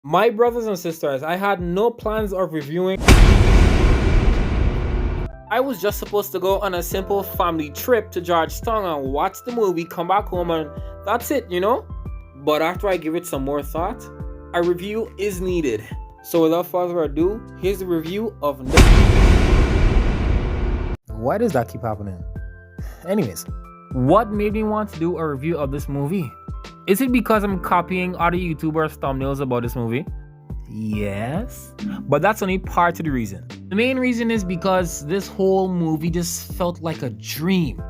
My brothers and sisters, I had no plans of reviewing. I was just supposed to go on a simple family trip to Georgetown and watch the movie, come back home, and that's it, you know? But after I give it some more thought, a review is needed. So without further ado, here's the review of. Why does that keep happening? Anyways, what made me want to do a review of this movie? Is it because I'm copying other YouTubers' thumbnails about this movie? Yes, but that's only part of the reason. The main reason is because this whole movie just felt like a dream.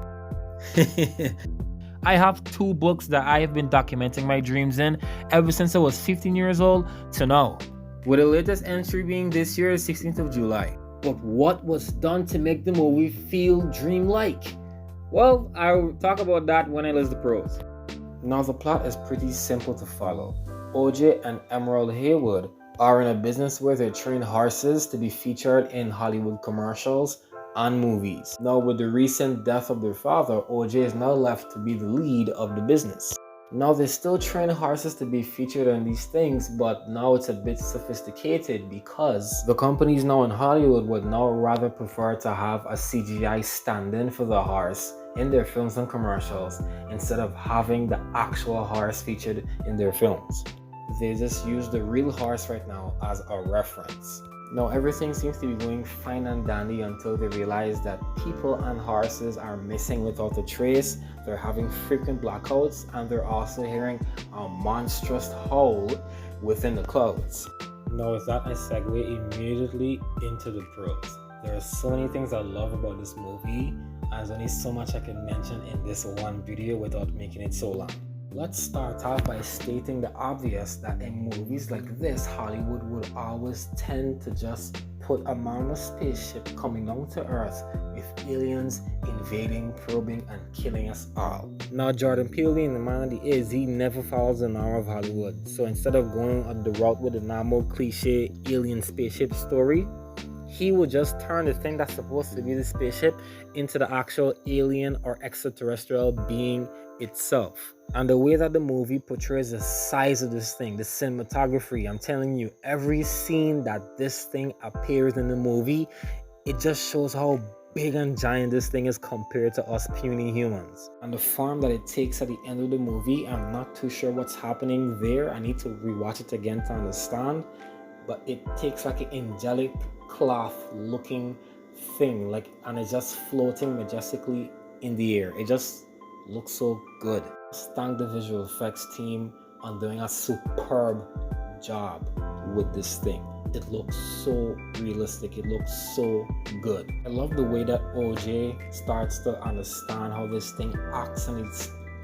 I have 2 books that I have been documenting my dreams in ever since I was 15 years old to now, with the latest entry being this year's 16th of July. But what was done to make the movie feel dreamlike? Well, I'll talk about that when I list the pros. Now the plot is pretty simple to follow. OJ and Emerald Haywood are in a business where they train horses to be featured in Hollywood commercials and movies. Now with the recent death of their father, OJ is now left to be the lead of the business. Now they still train horses to be featured in these things, but now it's a bit sophisticated because the companies now in Hollywood would now rather prefer to have a CGI stand-in for the horse in their films and commercials instead of having the actual horse featured in their films. They just use the real horse right now as a reference. Now everything seems to be going fine and dandy until they realize that people and horses are missing without a trace. They're having frequent blackouts and they're also hearing a monstrous howl within the clouds. Now with that, I segue immediately into the pros. There are so many things I love about this movie, and there's only so much I can mention in this one video without making it so long. Let's start off by stating the obvious that in movies like this, Hollywood would always tend to just put a man spaceship coming down to Earth with aliens invading, probing, and killing us all. Now Jordan Peele, being the man that he is, he never follows the norm of Hollywood. So instead of going on the route with the normal cliche alien spaceship story, he would just turn the thing that's supposed to be the spaceship into the actual alien or extraterrestrial being itself. And the way that the movie portrays the size of this thing, the cinematography, I'm telling you, every scene that this thing appears in the movie, it just shows how big and giant this thing is compared to us puny humans. And the form that it takes at the end of the movie, I'm not too sure what's happening there. I need to rewatch it again to understand. But it takes like an angelic cloth looking thing, and it's just floating majestically in the air. It just looks so good. Thank the visual effects team on doing a superb job with this thing. It looks so realistic. It looks so good. I love the way that OJ starts to understand how this thing acts, and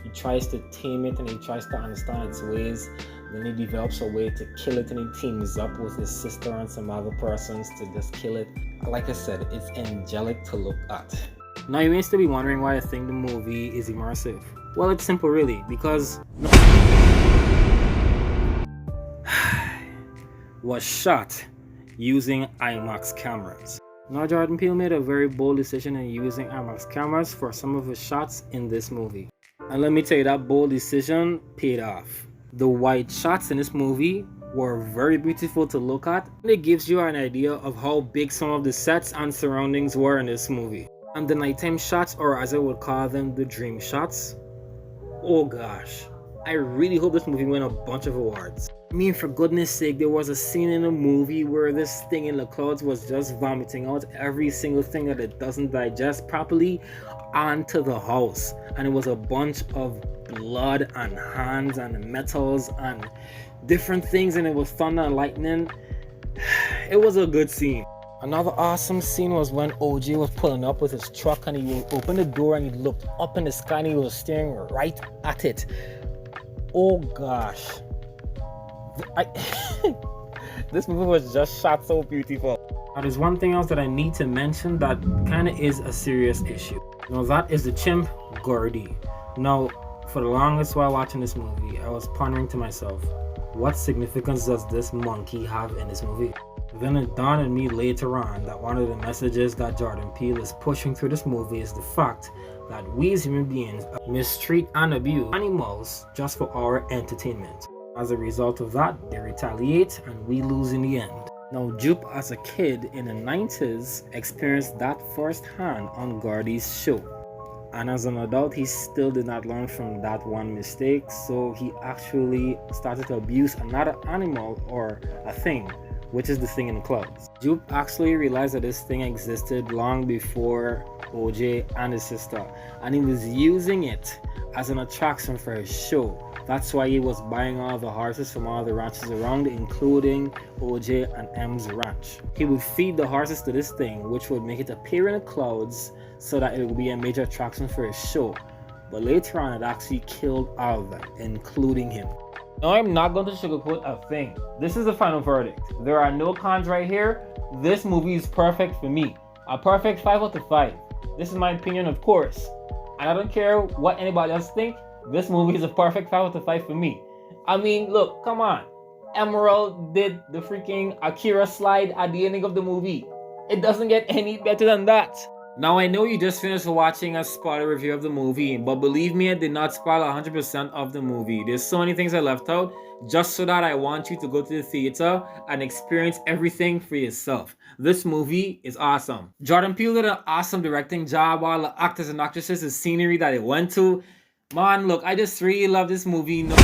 he tries to tame it and he tries to understand its ways. Then he develops a way to kill it, and he teams up with his sister and some other persons to just kill it. Like I said, it's angelic to look at. Now you may still be wondering why I think the movie is immersive. Well, it's simple really, because was shot using IMAX cameras. Now Jordan Peele made a very bold decision in using IMAX cameras for some of his shots in this movie. And let me tell you, that bold decision paid off. The white shots in this movie were very beautiful to look at, and it gives you an idea of how big some of the sets and surroundings were in this movie. And the nighttime shots, or as I would call them, the dream shots, oh gosh, I really hope this movie win a bunch of awards. I mean, for goodness sake, there was a scene in the movie where this thing in the clouds was just vomiting out every single thing that it doesn't digest properly onto the house, and it was a bunch of blood and hands and metals and different things, and it was thunder and lightning. It was a good scene. Another awesome scene was when OJ was pulling up with his truck, and he opened the door and he looked up in the sky and he was staring right at it. Oh gosh, this movie was just shot so beautiful. Now there's one thing else that I need to mention that kind of is a serious issue. Now that is the chimp Gordy. Now for the longest while watching this movie, I was pondering to myself, what significance does this monkey have in this movie? Then it dawned on me later on that one of the messages that Jordan Peele is pushing through this movie is the fact that we as human beings mistreat and abuse animals just for our entertainment. As a result of that, they retaliate and we lose in the end. Now, Jupe, as a kid in the 90s, experienced that firsthand on Gordy's show. And as an adult, he still did not learn from that one mistake, so he actually started to abuse another animal or a thing, which is the thing in the clouds. Jupe actually realized that this thing existed long before OJ and his sister, and he was using it as an attraction for his show. That's why he was buying all the horses from all the ranches around, including OJ and M's ranch. He would feed the horses to this thing, which would make it appear in the clouds so that it would be a major attraction for his show. But later on, it actually killed all of them, including him. Now, I'm not going to sugarcoat a thing. This is the final verdict. There are no cons right here. This movie is perfect for me. A perfect 5 out of 5. This is my opinion, of course. And I don't care what anybody else think. This movie is a perfect 5 out of 5 for me. I mean, look, come on. Emerald did the freaking Akira slide at the ending of the movie. It doesn't get any better than that. Now, I know you just finished watching a spoiler review of the movie, but believe me, I did not spoil 100% of the movie. There's so many things I left out just so that I want you to go to the theater and experience everything for yourself. This movie is awesome. Jordan Peele did an awesome directing job, all the actors and actresses, the scenery that it went to. Man, look, I just really love this movie. No,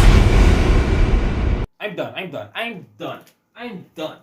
I'm done.